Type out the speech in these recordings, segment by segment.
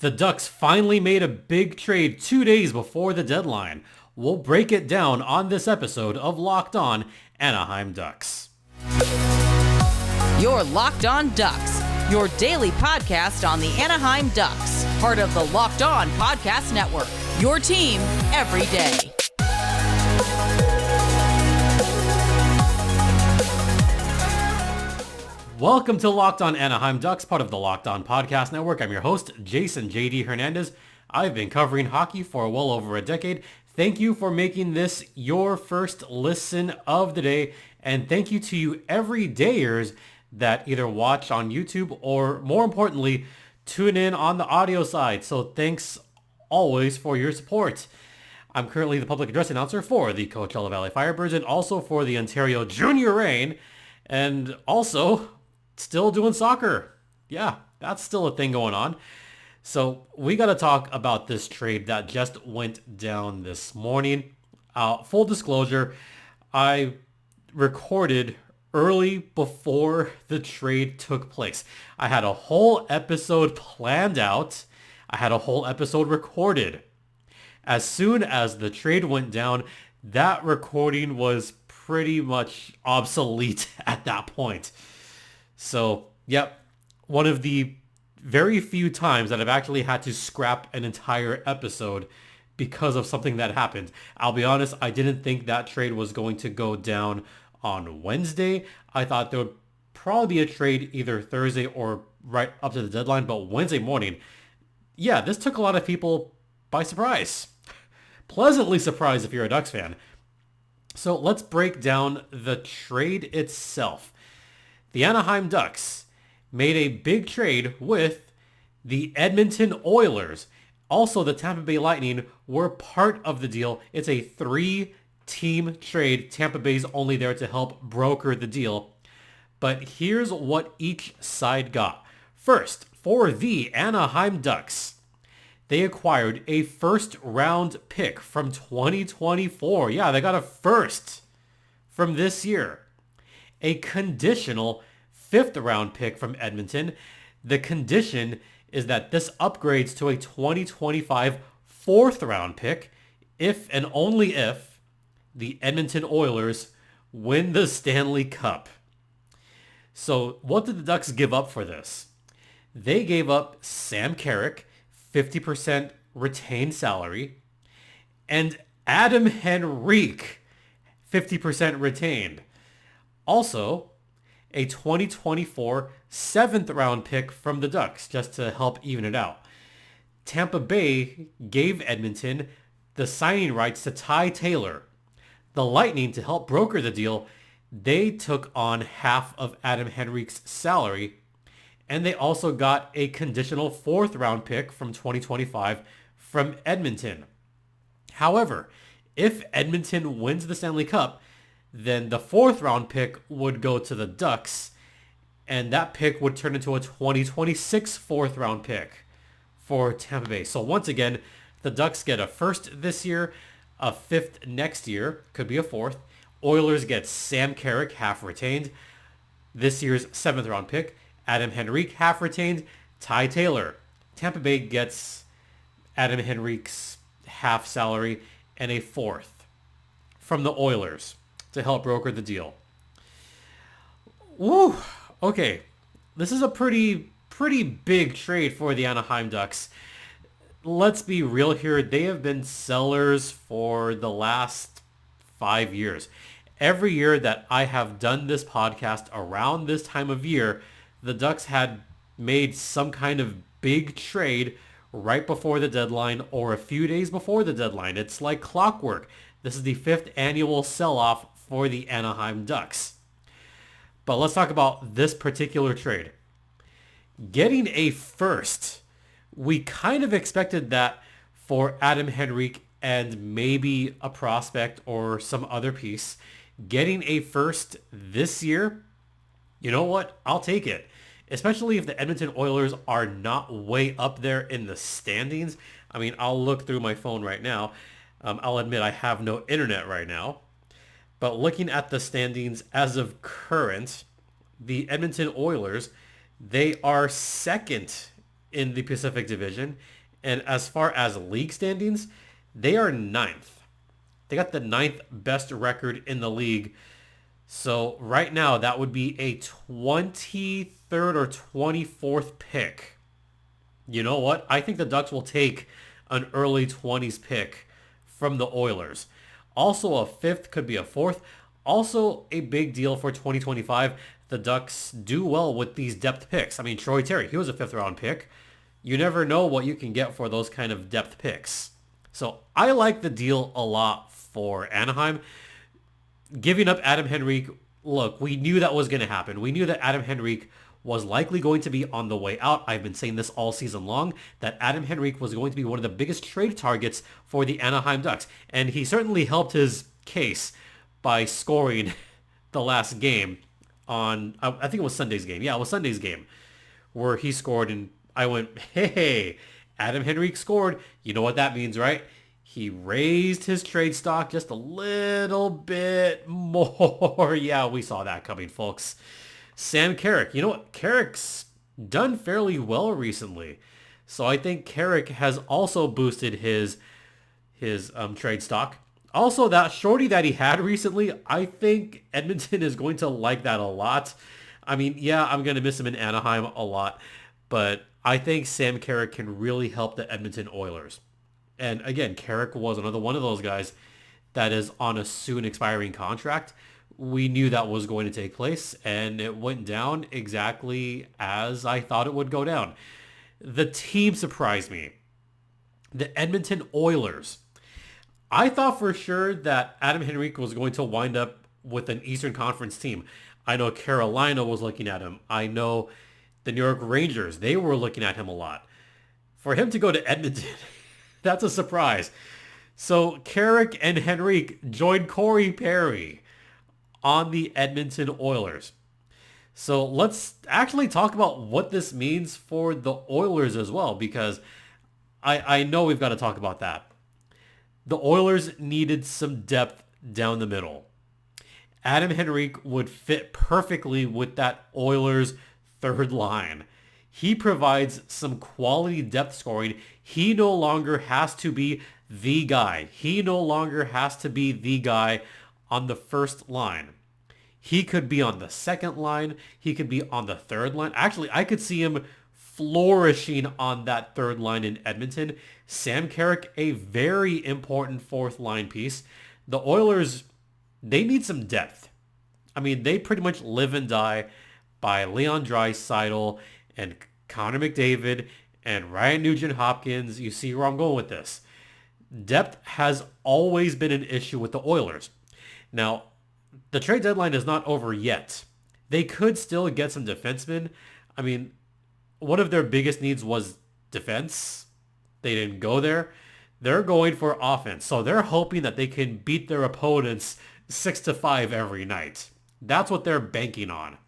The Ducks finally made a big trade 2 days before the deadline. We'll break it down on this episode of Locked On Anaheim Ducks. You're Locked On Ducks, your daily podcast on the Anaheim Ducks, part of the Locked On Podcast Network, your team every day. Welcome to Locked On Anaheim Ducks, part of the Locked On Podcast Network. I'm your host, Jason JD Hernandez. I've been covering hockey for well over a decade. Thank you for making this your first listen of the day. And thank you to you everydayers that either watch on YouTube or, more importantly, tune in on the audio side. So thanks always for your support. I'm currently the public address announcer for the Coachella Valley Firebirds and also for the Ontario Junior Reign. And also still doing soccer. Yeah, that's still a thing going on. So we got to talk about this trade that just went down this morning. Full disclosure, I recorded early before the trade took place. I had a whole episode planned out. I had a whole episode recorded. As soon as the trade went down, that recording was pretty much obsolete at that point. So, yep, one of the very few times that I've actually had to scrap an entire episode because of something that happened. I'll be honest, I didn't think that trade was going to go down on Wednesday. I thought there would probably be a trade either Thursday or right up to the deadline, but Wednesday morning, yeah, this took a lot of people by surprise. Pleasantly surprised if you're a Ducks fan. So let's break down the trade itself. The Anaheim Ducks made a big trade with the Edmonton Oilers. Also, the Tampa Bay Lightning were part of the deal. It's a 3-team trade. Tampa Bay's only there to help broker the deal. But here's what each side got. First, for the Anaheim Ducks, they acquired a first-round pick from 2024. Yeah, they got a first from this year. A conditional 5th-round pick from Edmonton. The condition is that this upgrades to a 2025 4th-round pick if and only if the Edmonton Oilers win the Stanley Cup. So what did the Ducks give up for this? They gave up Sam Carrick, 50% retained salary, and Adam Henrique, 50% retained. Also, a 2024 7th-round pick from the Ducks, just to help even it out. Tampa Bay gave Edmonton the signing rights to Ty Taylor. The Lightning, to help broker the deal, they took on half of Adam Henrique's salary, and they also got a conditional 4th-round pick from 2025 from Edmonton. However, if Edmonton wins the Stanley Cup, then the 4th-round pick would go to the Ducks, and that pick would turn into a 2026 4th-round pick for Tampa Bay. So once again, the Ducks get a 1st this year, a 5th next year, could be a 4th. Oilers get Sam Carrick, half retained, this year's 7th-round pick. Adam Henrique, half retained. Ty Taylor. Tampa Bay gets Adam Henrique's half salary and a 4th from the Oilers to help broker the deal. Woo! Okay, this is a pretty big trade for the Anaheim Ducks. Let's be real here. They have been sellers for the last 5 years. Every year that I have done this podcast around this time of year, the Ducks had made some kind of big trade right before the deadline or a few days before the deadline. It's like clockwork. This is the 5th annual sell-off for the Anaheim Ducks. But let's talk about this particular trade. Getting a first, we kind of expected that for Adam Henrique and maybe a prospect or some other piece. Getting a first this year, you know what? I'll take it. Especially if the Edmonton Oilers are not way up there in the standings. I mean, I'll look through my phone right now. I'll admit I have no internet right now. But looking at the standings as of current, the Edmonton Oilers, they are second in the Pacific Division. And as far as league standings, they are ninth. They got the ninth best record in the league. So right now, that would be a 23rd or 24th pick. You know what? I think the Ducks will take an early 20s pick from the Oilers. Also a fifth, could be a fourth. Also a big deal for 2025. The Ducks do well with these depth picks. I mean, Troy Terry, he was a fifth round pick. You never know what you can get for those kind of depth picks. So I like the deal a lot for Anaheim. Giving up Adam Henrique, look, we knew that was going to happen. We knew that Adam Henrique was likely going to be on the way out. I've been saying this all season long, that Adam Henrique was going to be one of the biggest trade targets for the Anaheim Ducks. And he certainly helped his case by scoring the last game on, I think it was Sunday's game. Yeah, it was Sunday's game where he scored, and I went, hey, Adam Henrique scored. You know what that means, right? He raised his trade stock just a little bit more. Yeah, we saw that coming, folks. Sam Carrick. You know what? Carrick's done fairly well recently. So I think Carrick has also boosted his trade stock. Also, that shorty that he had recently, I think Edmonton is going to like that a lot. I mean, yeah, I'm going to miss him in Anaheim a lot. But I think Sam Carrick can really help the Edmonton Oilers. And again, Carrick was another one of those guys that is on a soon expiring contract. We knew that was going to take place, and it went down exactly as I thought it would go down. The team surprised me. The Edmonton Oilers. I thought for sure that Adam Henrique was going to wind up with an Eastern Conference team. I know Carolina was looking at him. I know the New York Rangers, they were looking at him a lot. For him to go to Edmonton... That's a surprise. So Carrick and Henrique joined Corey Perry on the Edmonton Oilers. So let's actually talk about what this means for the Oilers as well, because I know we've got to talk about that. The Oilers needed some depth down the middle. Adam Henrique would fit perfectly with that Oilers third line. He provides some quality depth scoring. He no longer has to be the guy. He no longer has to be the guy on the first line. He could be on the second line. He could be on the third line. Actually, I could see him flourishing on that third line in Edmonton. Sam Carrick, a very important fourth line piece. The Oilers, they need some depth. I mean, they pretty much live and die by Leon Draisaitl and Connor McDavid and Ryan Nugent-Hopkins. You see where I'm going with this. Depth has always been an issue with the Oilers. Now, the trade deadline is not over yet. They could still get some defensemen. I mean, one of their biggest needs was defense. They didn't go there. They're going for offense. So they're hoping that they can beat their opponents 6-5 every night. That's what they're banking on.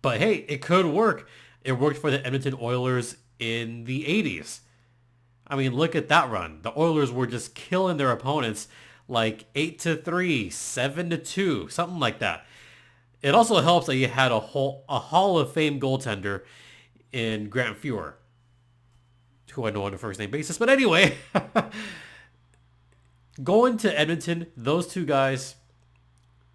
But hey, it could work. It worked for the Edmonton Oilers in the 80s. I mean, look at that run. The Oilers were just killing their opponents like 8-3, 7-2, something like that. It also helps that you had a Hall of Fame goaltender in Grant Fuhr, who I know on a first name basis. But anyway, going to Edmonton, those two guys,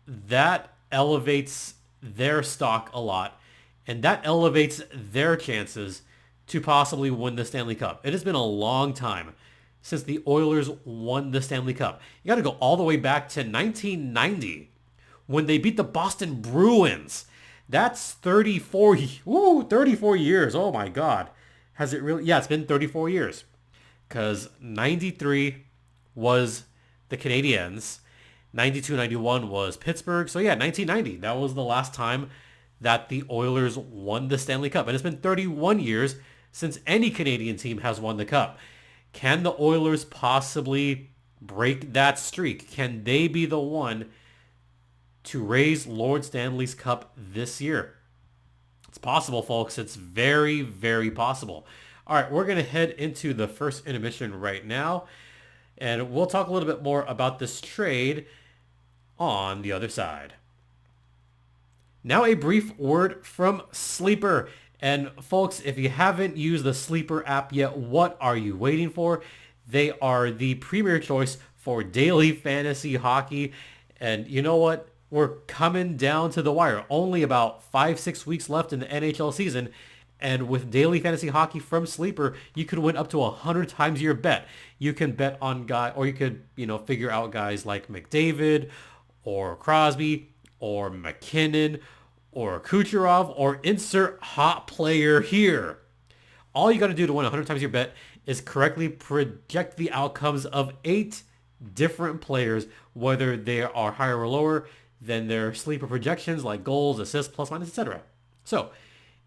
that elevates their stock a lot, and that elevates their chances to possibly win the Stanley Cup. It has been a long time since the Oilers won the Stanley Cup. You got to go all the way back to 1990 when they beat the Boston Bruins. That's 34 years. Oh my God. Has it really? Yeah, it's been 34 years. Because 93 was the Canadiens. 92-91 was Pittsburgh. So yeah, 1990. That was the last time that the Oilers won the Stanley Cup. And it's been 31 years since any Canadian team has won the Cup. Can the Oilers possibly break that streak? Can they be the one to raise Lord Stanley's Cup this year? It's possible, folks. It's very, very possible. All right, we're going to head into the first intermission right now, and we'll talk a little bit more about this trade on the other side. Now a brief word from Sleeper. And folks, if you haven't used the Sleeper app yet, what are you waiting for? They are the premier choice for daily fantasy hockey. And you know what? We're coming down to the wire. Only about 5-6 weeks left in the NHL season. And with daily fantasy hockey from Sleeper, you could win up to 100 times your bet. You can bet on or you could, figure out guys like McDavid or Crosby or McKinnon or Kucherov or insert hot player here. All you got to do to win 100 times your bet is correctly project the outcomes of 8 different players, whether they are higher or lower than their Sleeper projections like goals, assists, plus minus, etc. So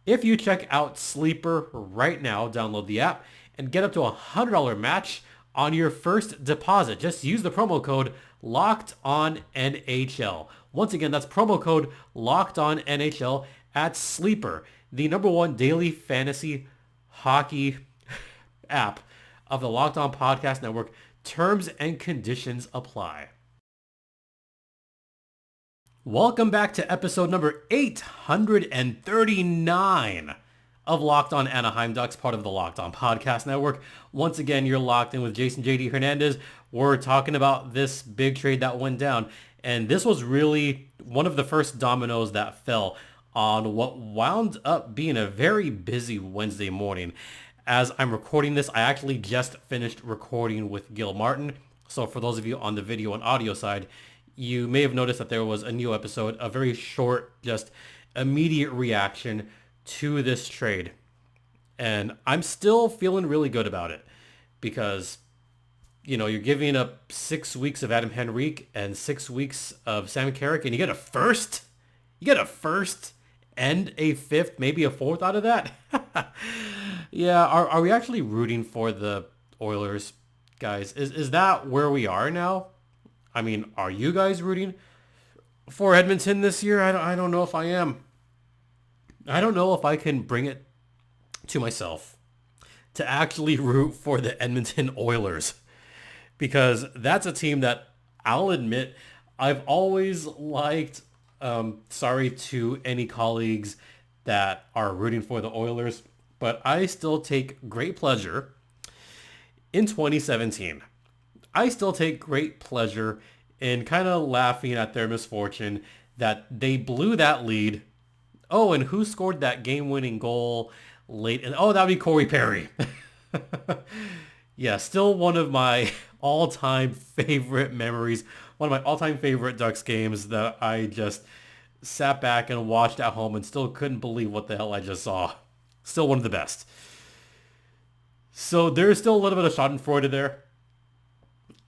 if you check out Sleeper right now, download the app and get up to $100 match on your first deposit. Just use the promo code LOCKEDONNHL. Once again, that's promo code LOCKEDONNHL at Sleeper, the #1 daily fantasy hockey app of the Locked On Podcast Network. Terms and conditions apply. Welcome back to episode number 839 of Locked On Anaheim Ducks, part of the Locked On Podcast Network. Once again, you're locked in with Jason JD Hernandez. We're talking about this big trade that went down. And this was really one of the first dominoes that fell on what wound up being a very busy Wednesday morning. As I'm recording this, I actually just finished recording with Gil Martin. So for those of you on the video and audio side, you may have noticed that there was a new episode, a very short, just immediate reaction to this trade. And I'm still feeling really good about it because, you're giving up 6 weeks of Adam Henrique and 6 weeks of Sam Carrick, and you get a first? You get a first and a fifth, maybe a fourth out of that? Yeah, are we actually rooting for the Oilers, guys? Is that where we are now? I mean, are you guys rooting for Edmonton this year? I don't know if I am. I don't know if I can bring it to myself to actually root for the Edmonton Oilers, because that's a team that I'll admit I've always liked. Sorry to any colleagues that are rooting for the Oilers, but I still take great pleasure in 2017. I still take great pleasure in kind of laughing at their misfortune that they blew that lead. Oh, and who scored that game-winning goal late? And that would be Corey Perry. Yeah, still one of my all-time favorite memories. One of my all-time favorite Ducks games that I just sat back and watched at home and still couldn't believe what the hell I just saw. Still one of the best. So there's still a little bit of schadenfreude there.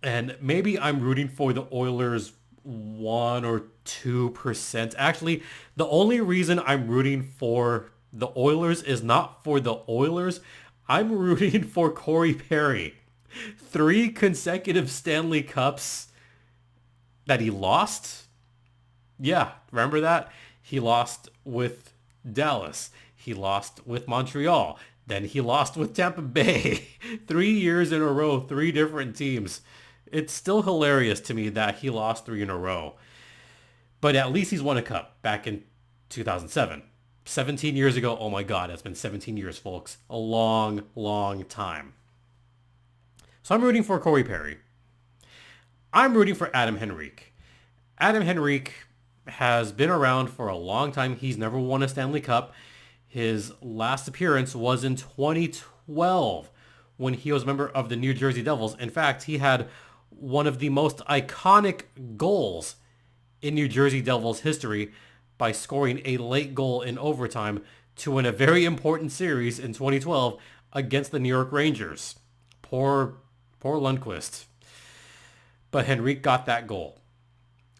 And maybe I'm rooting for the Oilers 1 or 2%. Actually, the only reason I'm rooting for the Oilers is not for the Oilers. I'm rooting for Corey Perry. 3 consecutive Stanley Cups that he lost. Yeah, remember that? He lost with Dallas. He lost with Montreal. Then he lost with Tampa Bay. 3 years in a row, 3 different teams. It's still hilarious to me that he lost 3 in a row. But at least he's won a cup back in 2007. 17 years ago. Oh my God, that's been 17 years, folks. A long, long time. So I'm rooting for Corey Perry. I'm rooting for Adam Henrique. Adam Henrique has been around for a long time. He's never won a Stanley Cup. His last appearance was in 2012 when he was a member of the New Jersey Devils. In fact, he had one of the most iconic goals in New Jersey Devils history by scoring a late goal in overtime to win a very important series in 2012 against the New York Rangers. Poor Lundqvist. But Henrique got that goal.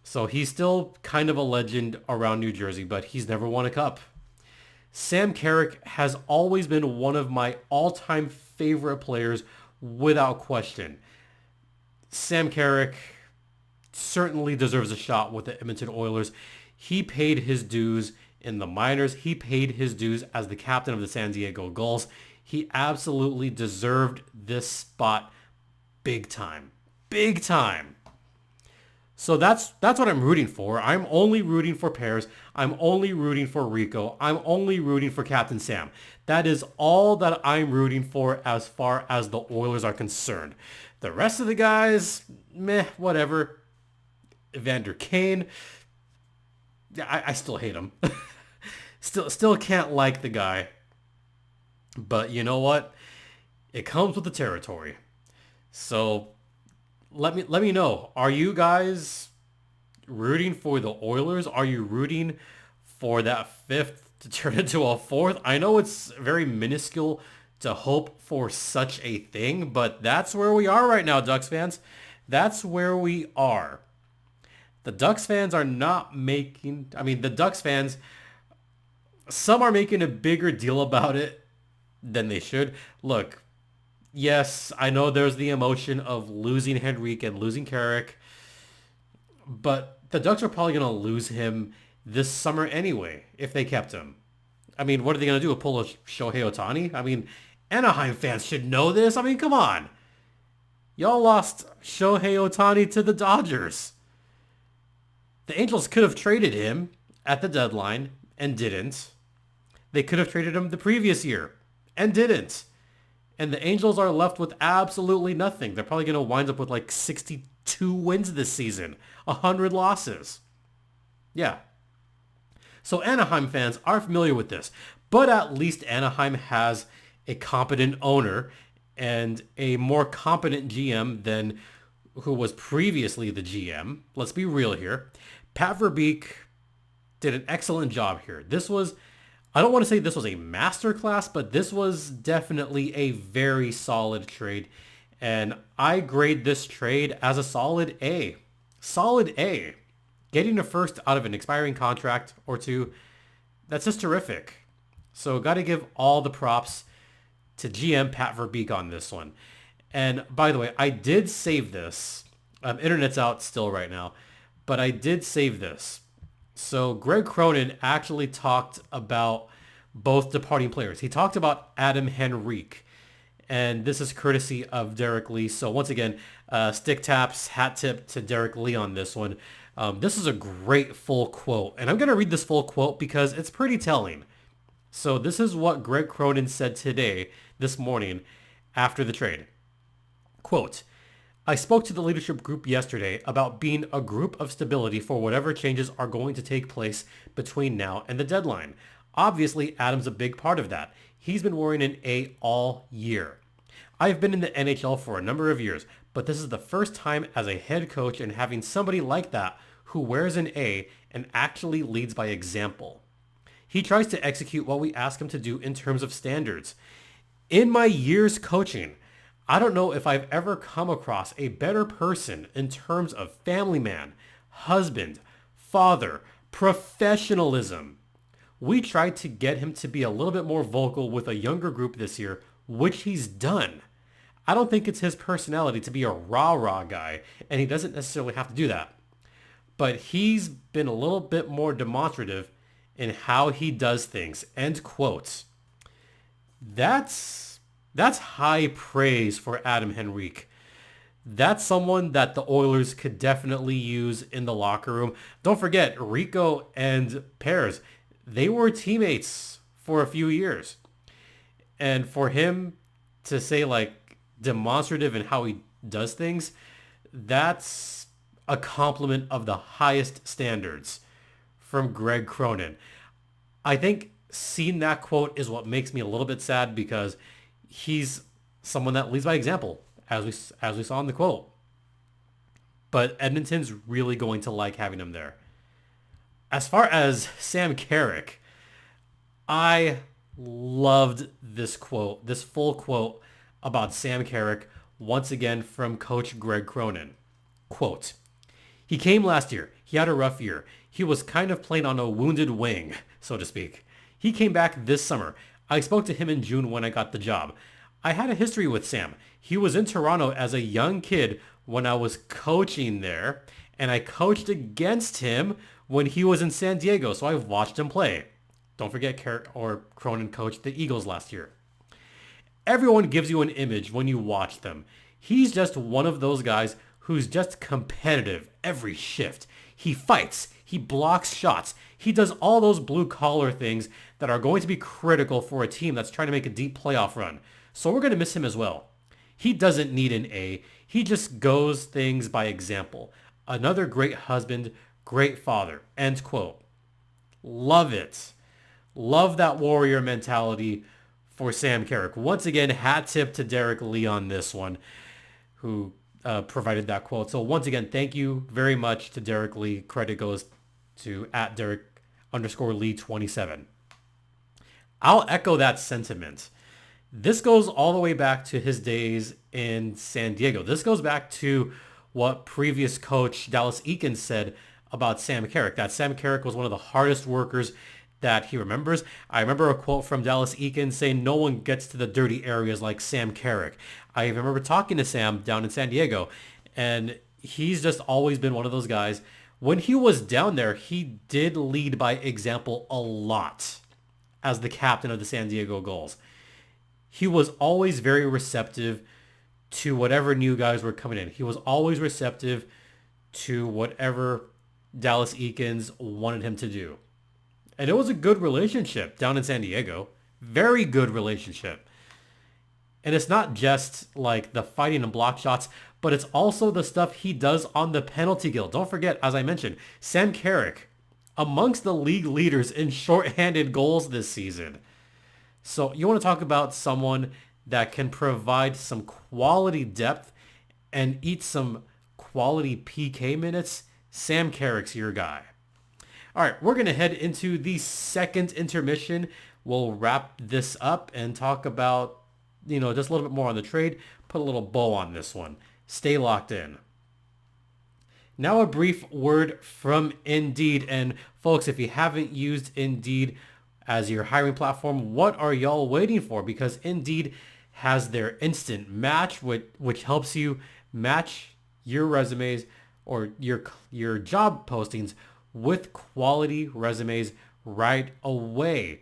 So he's still kind of a legend around New Jersey, but he's never won a cup. Sam Carrick has always been one of my all-time favorite players without question. Sam Carrick certainly deserves a shot with the Edmonton Oilers. He paid his dues in the minors. He paid his dues as the captain of the San Diego Gulls. He absolutely deserved this spot big time. Big time. So that's what I'm rooting for. I'm only rooting for Pears. I'm only rooting for Rico. I'm only rooting for Captain Sam. That is all that I'm rooting for as far as the Oilers are concerned. The rest of the guys, meh, whatever. Evander Kane, I still hate him. Still can't like the guy. But you know what? It comes with the territory. So let me know. Are you guys rooting for the Oilers? Are you rooting for that fifth to turn into a fourth? I know it's very minuscule to hope for such a thing, but that's where we are right now, Ducks fans. That's where we are. The Ducks fans are not making... the Ducks fans, some are making a bigger deal about it than they should. Look, yes, I know there's the emotion of losing Henrique and losing Carrick, but the Ducks are probably going to lose him this summer anyway if they kept him. What are they going to do? Pull a Shohei Ohtani? Anaheim fans should know this. Come on. Y'all lost Shohei Ohtani to the Dodgers. The Angels could have traded him at the deadline and didn't. They could have traded him the previous year and didn't. And the Angels are left with absolutely nothing. They're probably going to wind up with like 62 wins this season, 100 losses. Yeah. So Anaheim fans are familiar with this, but at least Anaheim has a competent owner and a more competent GM than who was previously the GM. Let's be real here. Pat Verbeek did an excellent job here. I don't want to say this was a masterclass, but this was definitely a very solid trade. And I grade this trade as a solid A. Solid A. Getting a first out of an expiring contract or two, that's just terrific. So got to give all the props to GM Pat Verbeek on this one. And by the way, I did save this. Internet's out still right now, but I did save this. So Greg Cronin actually talked about both departing players. He talked about Adam Henrique, and this is courtesy of Derek Lee. So once again, stick taps, hat tip to Derek Lee on this one. This is a great full quote, and I'm going to read this full quote because it's pretty telling. So this is what Greg Cronin said this morning, after the trade. Quote, I spoke to the leadership group yesterday about being a group of stability for whatever changes are going to take place between now and the deadline. Obviously, Adam's a big part of that. He's been wearing an A all year. I've been in the NHL for a number of years, but this is the first time as a head coach and having somebody like that who wears an A and actually leads by example. He tries to execute what we ask him to do in terms of standards. In my years coaching, I don't know if I've ever come across a better person in terms of family man, husband, father, professionalism. We tried to get him to be a little bit more vocal with a younger group this year, which he's done. I don't think it's his personality to be a rah-rah guy, and he doesn't necessarily have to do that. But he's been a little bit more demonstrative in how he does things. End quote. That's high praise for Adam Henrique. That's someone that the Oilers could definitely use in the locker room. Don't forget, Rico and Pears, they were teammates for a few years. And for him to say like demonstrative in how he does things, that's a compliment of the highest standards from Greg Cronin. I think seeing that quote is what makes me a little bit sad because he's someone that leads by example, as we saw in the quote. But Edmonton's really going to like having him there. As far as Sam Carrick, I loved this quote, this full quote about Sam Carrick, once again from Coach Greg Cronin. Quote, he came last year. He had a rough year. He was kind of playing on a wounded wing, so to speak. He came back this summer. I spoke to him in June when I got the job. I had a history with Sam. He was in Toronto as a young kid when I was coaching there, and I coached against him when he was in San Diego, so I've watched him play. Don't forget Cronin coached the Eagles last year. Everyone gives you an image when you watch them. He's just one of those guys who's just competitive every shift. He fights, he blocks shots, he does all those blue collar things that are going to be critical for a team that's trying to make a deep playoff run. So we're going to miss him as well. He doesn't need an A. He just goes things by example. Another great husband, great father. End quote. Love it. Love that warrior mentality for Sam Carrick. Once again, hat tip to Derek Lee on this one, who provided that quote. So once again, thank you very much to Derek Lee. Credit goes to @Derek_Lee27. I'll echo that sentiment. This goes all the way back to his days in San Diego. This goes back to what previous coach Dallas Eakins said about Sam Carrick, that Sam Carrick was one of the hardest workers that he remembers. I remember a quote from Dallas Eakins saying no one gets to the dirty areas like Sam Carrick. I remember talking to Sam down in San Diego, and he's just always been one of those guys. When he was down there, he did lead by example a lot as the captain of the San Diego Gulls. He was always very receptive to whatever new guys were coming in. He was always receptive to whatever Dallas Eakins wanted him to do. And it was a good relationship down in San Diego. Very good relationship. And it's not just like the fighting and block shots, but it's also the stuff he does on the penalty kill. Don't forget, as I mentioned, Sam Carrick, amongst the league leaders in shorthanded goals this season. So you want to talk about someone that can provide some quality depth and eat some quality PK minutes? Sam Carrick's your guy. All right, we're going to head into the second intermission. We'll wrap this up and talk about, just a little bit more on the trade. Put a little bow on this one. Stay locked in. Now a brief word from Indeed. And folks, if you haven't used Indeed as your hiring platform, what are y'all waiting for? Because Indeed has their instant match, which helps you match your resumes or your job postings with quality resumes right away.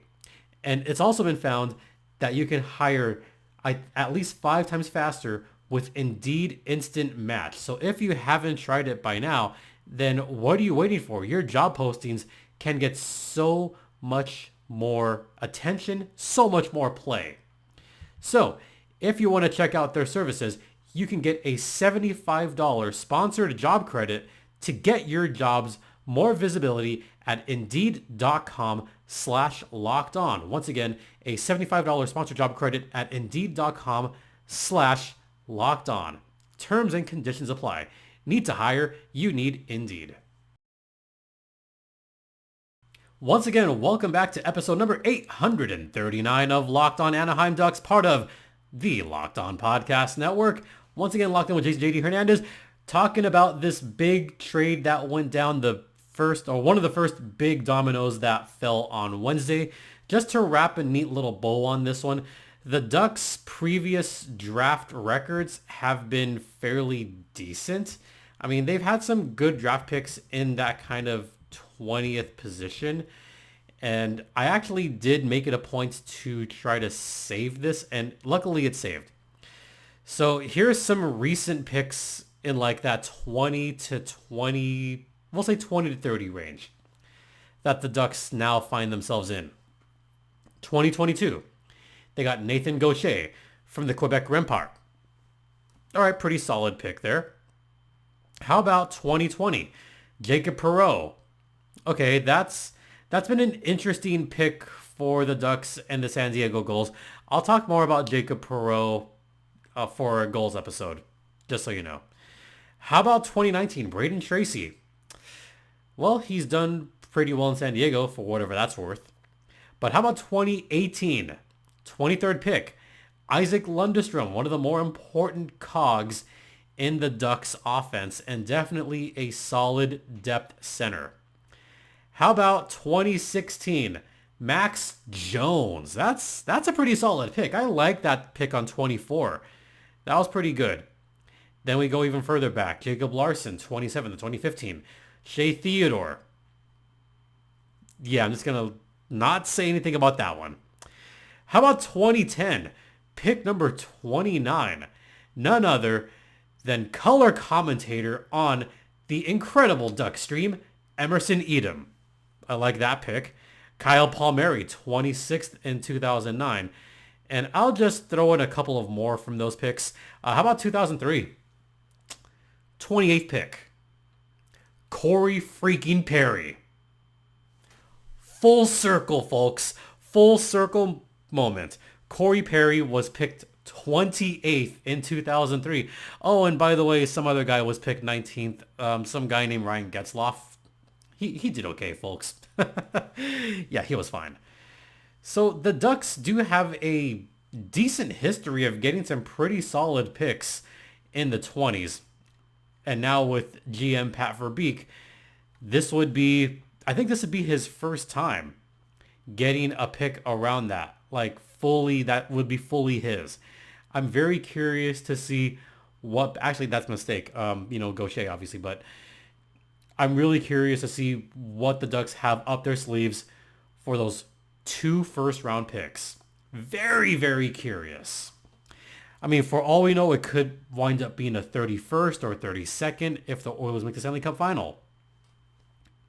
And it's also been found that you can hire at least 5 times faster with Indeed Instant Match. So if you haven't tried it by now, then what are you waiting for? Your job postings can get so much more attention, so much more play. So if you want to check out their services, you can get a $75 sponsored job credit to get your jobs more visibility at Indeed.com/lockedon. Once again, a $75 sponsored job credit at Indeed.com/lockedon. Terms and conditions apply. Need to hire? You need Indeed. Once again, welcome back to episode number 839 of Locked On Anaheim Ducks, part of the Locked On Podcast Network. Once again, Locked On with Jason JD Hernandez, talking about this big trade that went down, one of the first big dominoes that fell on Wednesday. Just to wrap a neat little bow on this one, the Ducks' previous draft records have been fairly decent. I mean, they've had some good draft picks in that kind of 20th position. And I actually did make it a point to try to save this, and luckily it's saved. So here's some recent picks in like that 20 to 30 range that the Ducks now find themselves in. 2022, they got Nathan Gaucher from the Quebec Rempart. All right, pretty solid pick there. How about 2020, Jacob Perreault? Okay, that's been an interesting pick for the Ducks and the San Diego Gulls. I'll talk more about Jacob Perreault for a Gulls episode, just so you know. How about 2019, Braden Tracy? Well, he's done pretty well in San Diego for whatever that's worth. But how about 2018, 23rd pick, Isaac Lundestrom, one of the more important cogs in the Ducks offense and definitely a solid depth center. How about 2016, Max Jones? That's a pretty solid pick. I like that pick on 24. That was pretty good. Then we go even further back. Jacob Larson, 27 to 2015. Shea Theodore. Yeah, I'm just going to not say anything about that one. How about 2010? Pick number 29. None other Then color commentator on the incredible Duck stream, Emerson Edom. I like that pick. Kyle Palmieri, 26th in 2009. And I'll just throw in a couple of more from those picks. How about 2003? 28th pick. Corey freaking Perry. Full circle, folks. Full circle moment. Corey Perry was picked 28th in 2003. Oh, and by the way, some other guy was picked 19th. Some guy named Ryan Getzloff. He did okay, folks. Yeah, he was fine. So the Ducks do have a decent history of getting some pretty solid picks in the 20s. And now with GM Pat Verbeek, I think this would be his first time getting a pick around that. Like fully, that would be fully his. I'm very curious to see actually that's a mistake. Gaucher obviously, but I'm really curious to see what the Ducks have up their sleeves for those 2 first-round picks. Very, very curious. I mean, for all we know, it could wind up being a 31st or 32nd if the Oilers make the Stanley Cup final.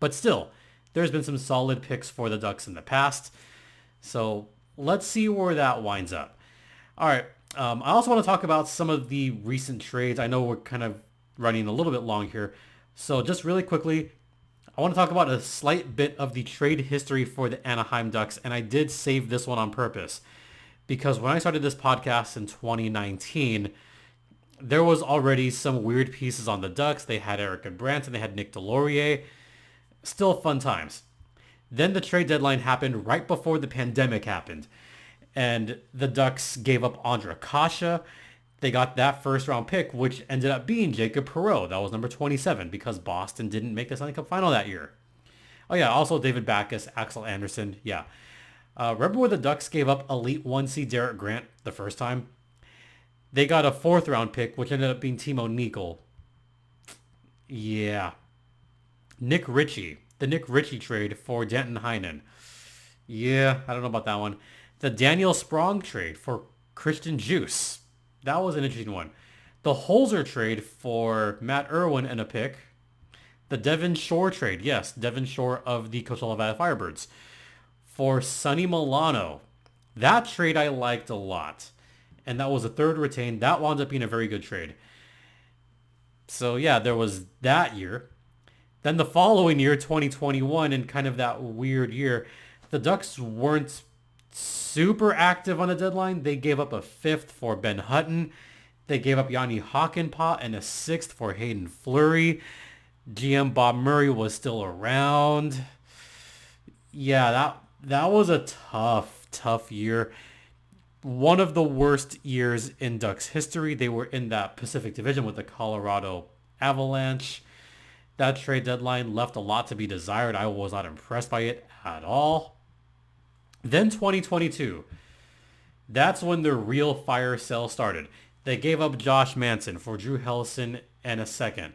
But still, there's been some solid picks for the Ducks in the past. So let's see where that winds up. All right. I also want to talk about some of the recent trades. I know we're kind of running a little bit long here. So just really quickly, I want to talk about a slight bit of the trade history for the Anaheim Ducks. And I did save this one on purpose because when I started this podcast in 2019, there was already some weird pieces on the Ducks. They had Eric Branson, they had Nick Delorier. Still fun times. Then the trade deadline happened right before the pandemic happened. And the Ducks gave up Andre Kasha. They got that first round pick, which ended up being Jacob Perreault. That was number 27 because Boston didn't make the Stanley Cup final that year. Oh yeah, also David Backes, Axel Anderson. Yeah. Remember where the Ducks gave up elite 1C Derek Grant the first time? They got a 4th round pick, which ended up being Timo Nikol. Yeah. Nick Ritchie. The Nick Ritchie trade for Danton Heinen. Yeah, I don't know about that one. The Daniel Sprong trade for Christian Juice. That was an interesting one. The Holzer trade for Matt Irwin and a pick. The Devon Shore trade. Yes, Devon Shore of the Coachella Valley Firebirds. For Sonny Milano. That trade I liked a lot. And that was a 3rd retained. That wound up being a very good trade. So yeah, there was that year. Then the following year, 2021, and kind of that weird year, the Ducks weren't super active on the deadline. They gave up a 5th for Ben Hutton. They gave up Yanni Hakanpää and a 6th for Hayden Fleury. GM Bob Murray was still around. Yeah, that was a tough year. One of the worst years in Ducks history. They were in that Pacific Division with the Colorado Avalanche. That trade deadline left a lot to be desired. I was not impressed by it at all. Then 2022. That's when the real fire sale started. They gave up Josh Manson for Drew Helleson and a 2nd.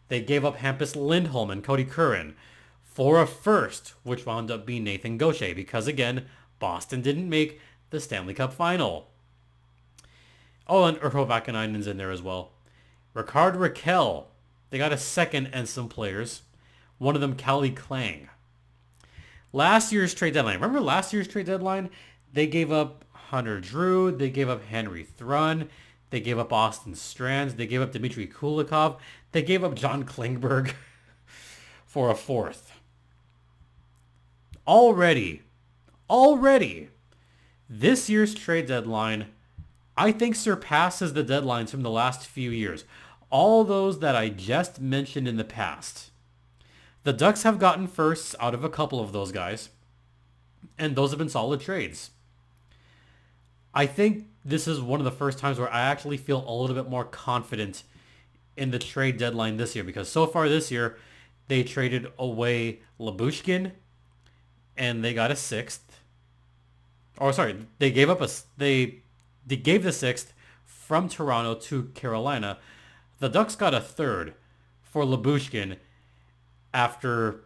They gave up Hampus Lindholm and Cody Curran for a 1st, which wound up being Nathan Gaucher because, again, Boston didn't make the Stanley Cup final. Oh, and Urho Vakanainen's in there as well. Ricard Raquel. They got a 2nd and some players. One of them, Callie Klang. Last year's trade deadline. Remember last year's trade deadline? They gave up Hunter Drew. They gave up Henry Thrun. They gave up Austin Strands. They gave up Dmitry Kulikov. They gave up John Klingberg for a 4th. Already, this year's trade deadline, I think, surpasses the deadlines from the last few years. All those that I just mentioned in the past. The Ducks have gotten firsts out of a couple of those guys, and those have been solid trades. I think this is one of the first times where I actually feel a little bit more confident in the trade deadline this year, because so far this year, they traded away Lyubushkin, and they got a 6th. Or sorry, they gave up they gave the 6th from Toronto to Carolina. The Ducks got a 3rd for Lyubushkin after,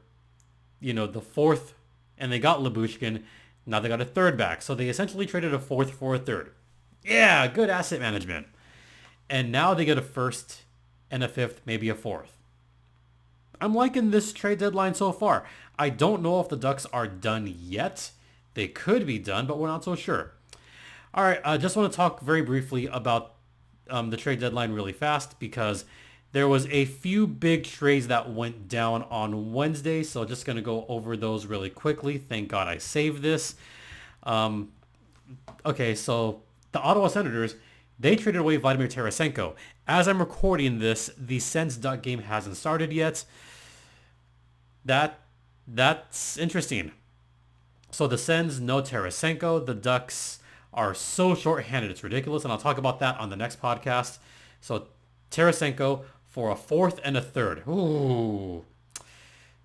the 4th, and they got Lyubushkin. Now they got a 3rd back. So they essentially traded a 4th for a 3rd. Yeah, good asset management. And now they get a 1st and a fifth, maybe a fourth. I'm liking this trade deadline so far. I don't know if the Ducks are done yet. They could be done, but we're not so sure. All right, I just want to talk very briefly about the trade deadline really fast because there was a few big trades that went down on Wednesday, so just going to go over those really quickly. Thank God I saved this. Okay, so the Ottawa Senators, they traded away Vladimir Tarasenko. As I'm recording this, the Sens Duck game hasn't started yet. That's interesting. So the Sens, no Tarasenko. The Ducks are so short-handed, it's ridiculous, and I'll talk about that on the next podcast. So Tarasenko for a fourth and a third. Ooh,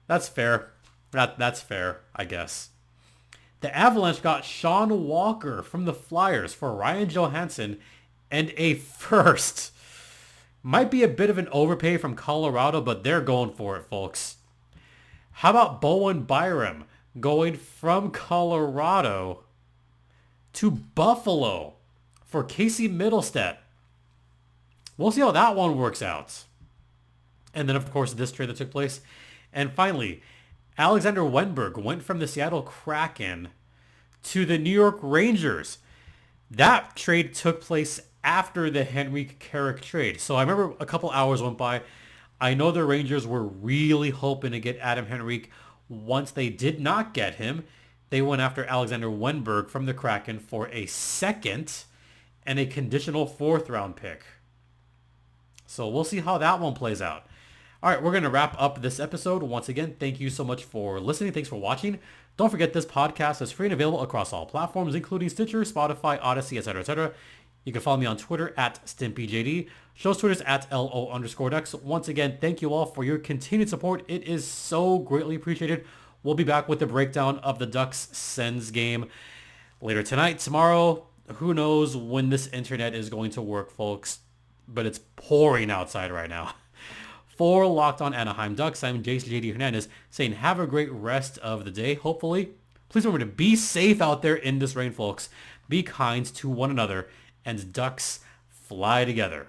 that's fair. That's fair, I guess. The Avalanche got Sean Walker from the Flyers for Ryan Johansson and a first. Might be a bit of an overpay from Colorado, but they're going for it, folks. How about Bowen Byram going from Colorado to Buffalo for Casey Middlestat? We'll see how that one works out. And then, of course, this trade that took place. And finally, Alexander Wenberg went from the Seattle Kraken to the New York Rangers. That trade took place after the Henrique Carrick trade. So I remember a couple hours went by. I know the Rangers were really hoping to get Adam Henrique. Once they did not get him, they went after Alexander Wenberg from the Kraken for a second and a conditional fourth round pick. So we'll see how that one plays out. All right, we're going to wrap up this episode. Once again, thank you so much for listening. Thanks for watching. Don't forget this podcast is free and available across all platforms, including Stitcher, Spotify, Odyssey, etc., etc. You can follow me on Twitter at StimpyJD. Show's Twitter's at LO_Ducks. Once again, thank you all for your continued support. It is so greatly appreciated. We'll be back with the breakdown of the Ducks-Sens game later tonight, tomorrow. Who knows when this internet is going to work, folks. But it's pouring outside right now. For Locked On Anaheim Ducks, I'm Jason JD Hernandez saying have a great rest of the day, hopefully. Please remember to be safe out there in this rain, folks. Be kind to one another, and Ducks fly together.